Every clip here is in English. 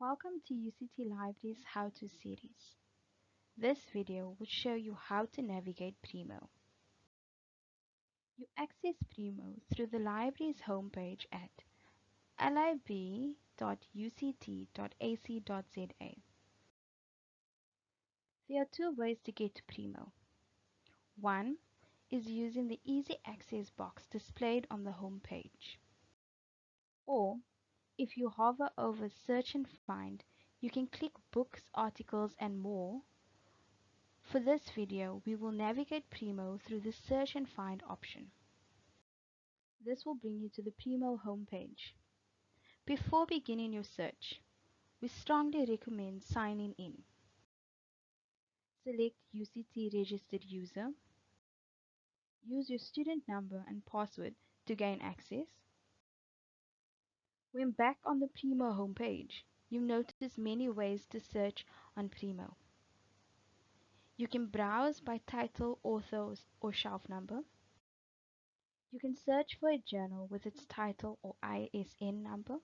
Welcome to UCT Library's How-To series. This video will show you how to navigate Primo. You access Primo through the library's homepage at lib.uct.ac.za. There are two ways to get to Primo. One is using the easy access box displayed on the homepage. Or, if you hover over Search and Find, you can click Books, Articles and More. For this video, we will navigate Primo through the Search and Find option. This will bring you to the Primo homepage. Before beginning your search, we strongly recommend signing in. Select UCT Registered User. Use your student number and password to gain access. When back on the Primo homepage, you'll notice many ways to search on Primo. You can browse by title, author, or shelf number. You can search for a journal with its title or ISN number.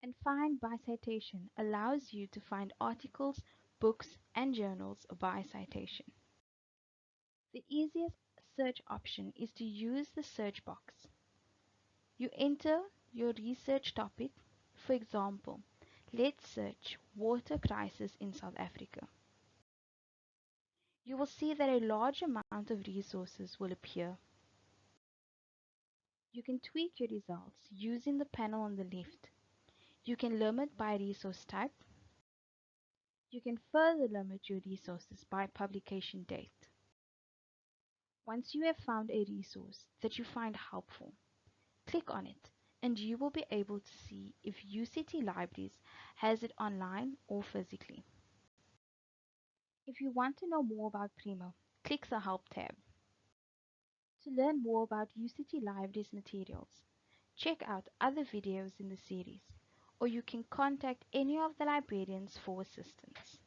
And Find by Citation allows you to find articles, books, and journals by citation. The easiest search option is to use the search box. You enter your research topic. For example, let's search water crisis in South Africa. You will see that a large amount of resources will appear. You can tweak your results using the panel on the left. You can limit by resource type. You can further limit your resources by publication date. Once you have found a resource that you find helpful, click on it and you will be able to see if UCT Libraries has it online or physically. If you want to know more about Primo, click the Help tab. To learn more about UCT Libraries materials, check out other videos in the series, or you can contact any of the librarians for assistance.